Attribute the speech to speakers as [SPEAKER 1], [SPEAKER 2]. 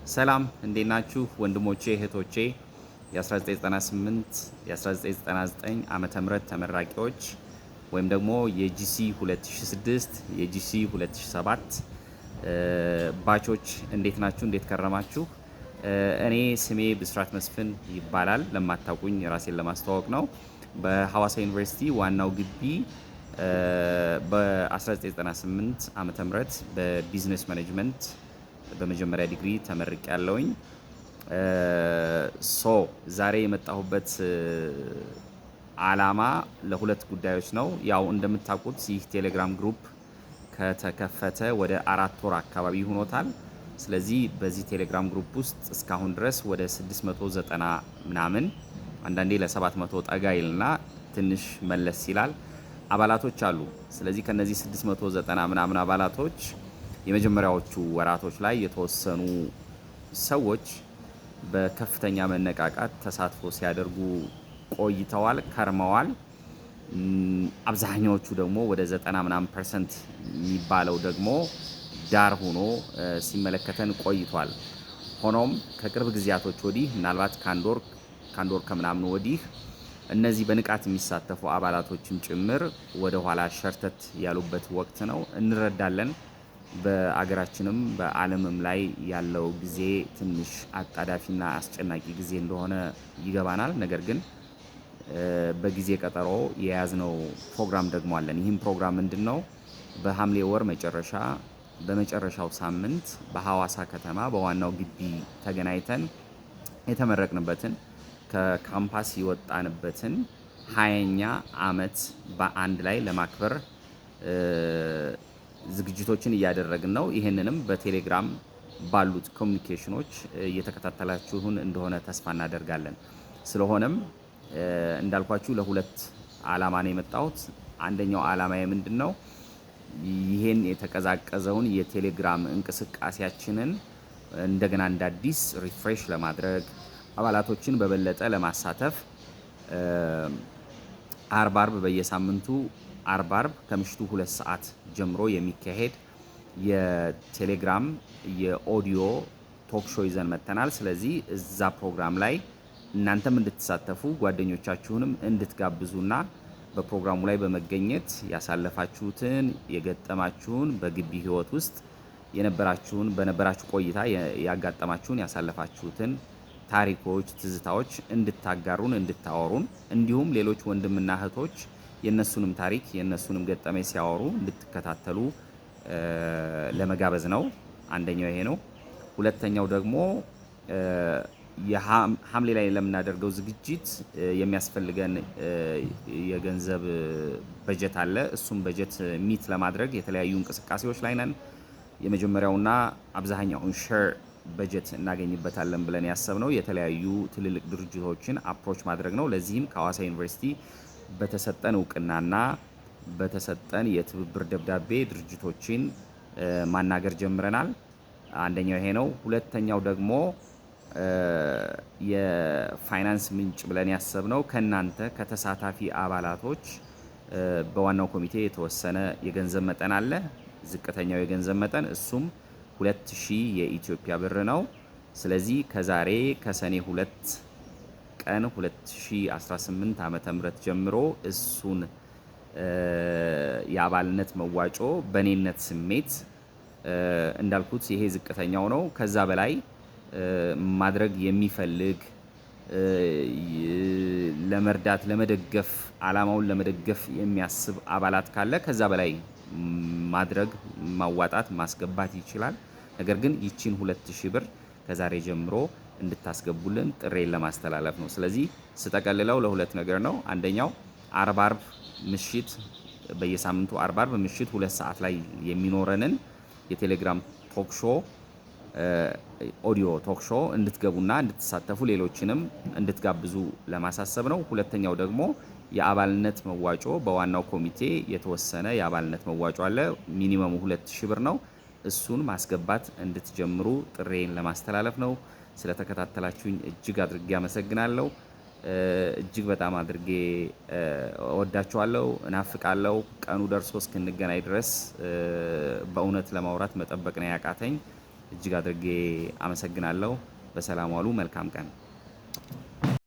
[SPEAKER 1] ሰላም እንዴት ናችሁ ወንድሞቼ እህቶቼ የ1998 የ1999 ዓመተ ምህረት ተመራቂዎች ወይም ደግሞ የጂሲ 2006 የጂሲ 2007 ባቾች እንዴት ናችሁ? እንዴት ከረማችሁ? እኔ ስሜ ብስራት መስፍን ይባላል። ለማታውቁኝ ራሴን ለማስተዋወቅ ነው። በሐዋሳ ዩኒቨርሲቲ ዋናው ግቢ በ1998 ዓመተ ምህረት በቢዝነስ ማኔጅመንት በመጀመሪያ ዲግሪ ተመርቄ ያለውኝ። ዛሬ የመጣሁበት አላማ ለሁለት ጉዳዮች ነው። ያው እንደምታውቁት ይህ ቴሌግራም ግሩፕ ከተከፈተ ወደ 4 ወር አካባቢ ሆኖታል። ስለዚህ በዚህ ቴሌግራም ግሩፕ ውስጥ እስካሁን ድረስ ወደ 690 ምናምን አንዳንዴ ለ700 ጠጋ ይልና ትንሽ መለስ ይላል አባላቶች አሉ። ስለዚህ ከነዚህ 690 ምናምን አባላቶች የመጀመሪያዎቹ ወራቶች ላይ የተወሰኑ ሰዎች በከፍተኛ መነቃቃት ተሳትፎ ሲያደርጉ ቆይተዋል፣ ከርመዋል። አብዛኛዎቹ ደግሞ ወደ 90 ምናምን% የሚባለው ደግሞ ዳር ሆኖ ሲመለከተን ቆይቷል። ሆኖም ከቅርብ ጊዜያቶች ወዲህ ምናልባት ከአንድ ወር ከምናምን ወዲህ እነዚህ በንቃት የሚሳተፉ አባላቶችም ጭምር ወደ ኋላ ሸርተት ያሉበት ወቅት ነው እንረዳለን። በአገራችንም በዓለምም ላይ ያለው ጊዜ ትንሽ አጣዳፊና አስጨናቂ ጊዜ እንደሆነ ይገባናል። ነገር ግን በጊዜ ቀጠሮ የያዝነው ፕሮግራም ደግሞ አለን። ይህም ፕሮግራም ምንድነው? በሐምሌ ወር መጨረሻ በመጨረሻው ሳምንት በሐዋሳ ከተማ በዋናው ግቢ ተገናኝተን የተመረቅንበትን ከካምፓስ የወጣንበትን 20ኛ ዓመት በአንድ ላይ ለማክበር ዝግጅቶችን እያደረግን ነው። ይሄንንም በቴሌግራም ባሉት ኮሚኒኬሽኖች እየተከታተላችሁን እንደሆነ ተስፋ እናደርጋለን። ስለሆነም እንዳልኳችሁ ለሁለት ዓላማ ነው የመጣሁት። አንደኛው ዓላማዬ ምንድነው? ይሄን የተቀዛቀዘውን የቴሌግራም እንቅስቃሴያችንን እንደገና እንደ አዲስ ሪፍሬሽ ለማድረግ አባላቶችን በበለጠ ለማሳተፍ አርብ በየሳምንቱ አርብ ከምሽቱ 2 ሰዓት ጀምሮ የሚካሄድ የቴሌግራም የኦዲዮ ቶክ ሾው ይዘን መጥተናል። ስለዚህ እዛ ፕሮግራም ላይ እናንተም እንድትሳተፉ ጓደኞቻችሁንም እንድትጋብዙና በፕሮግራሙ ላይ በመገኘት ያሳለፋችሁትን የገጠማችሁን በግቢ ህይወት ውስጥ በነበራችሁ ቆይታ ያጋጠማችሁን ያሳለፋችሁትን ታሪኮች፣ ትዝታዎች እንድታጋሩን እንድታወሩን እንዲሁም ሌሎች ወንድምና እህቶች የነሱንም ታሪክ የነሱንም ገጠመኝ ሲያወሩ እንድትከታተሉ ለመጋበዝ ነው። አንደኛው ይሄ ነው። ሁለተኛው ደግሞ የሐምሌ ላይ ለምናደርገው ዝግጅት የሚያስፈልገን የገንዘብ በጀት አለ። እሱም በጀት ሚት ለማድረግ የተለያዩ እንቅስቃሴዎች ላይ ነን። የመጀመሪያውና አብዛኛውን ሼር በጀት እናገኝበታለን ብለን ያሰብነው የተለያዩ ትልልቅ ድርጅቶችን አፕሮች ማድረግ ነው። ለዚህም ከሐዋሳ ዩኒቨርሲቲ በተሰጠን እውቅናና በተሰጠን የትብብር ደብዳቤ ድርጅቶችን ማናገር ጀምረናል። አንደኛው ይሄ ነው። ሁለተኛው ደግሞ የፋይናንስ ምንጭ ብለን ያሰብነው ከናንተ ከተሳታፊ አባላቶች በዋናው ኮሚቴ የተወሰነ የገንዘብ መጠን አለ። ዝቅተኛው የገንዘብ መጠን እሱም 2000 የኢትዮጵያ ብር ነው። ስለዚህ ከዛሬ ከሰኔ 2 ቀን 2018 ዓመተ ምህረት ጀምሮ እሱን የአባልነት መዋጮ በኔነት ስሜት እንዳልኩት ይሄ ዝቅተኛው ነው። ከዛ በላይ ማድረግ የሚፈልግ ለመርዳት ለመደገፍ ዓላማውን ለመደገፍ የሚያስብ አባላት ካለ ከዛ በላይ ማድረግ ማዋጣት ማስገባት ይችላል። ነገር ግን ይቺን 2000 ብር ከዛሬ ጀምሮ እንድታስገቡልን ጥሬን ለማስተላለፍ ነው። ስለዚህ ስጠቀልለው ለሁለት ነገር ነው። አንደኛው አርብ ምሽት በየሳምንቱ አርብ ምሽት 2 ሰዓት ላይ የሚኖረንን የቴሌግራም ቶክ ሾው ኦዲዮ ቶክ ሾው እንድትገቡና እንድትሳተፉ ሌሎችንም እንድትጋብዙ ለማሳሰብ ነው። ሁለተኛው ደግሞ የአባልነት መዋጮ በዋናው ኮሚቴ የተወሰነ የአባልነት መዋጮ አለ። ሚኒመሙ 2000 ብር ነው። እሱን ማስገባት እንድትጀምሩ ጥሬን ለማስተላለፍ ነው። ስለተከታተላችሁኝ እጅግ አድርጌ አመሰግናለሁ። እጅግ በጣም አድርጌ እወዳችኋለሁ፣ እናፍቃለሁ። ቀኑ ደርሶ እስክንገናኝ ድረስ በእውነት ለማውራት መጠበቅ ነው ያቃተኝ። እጅግ አድርጌ አመሰግናለሁ። በሰላም ዋሉ። መልካም ቀን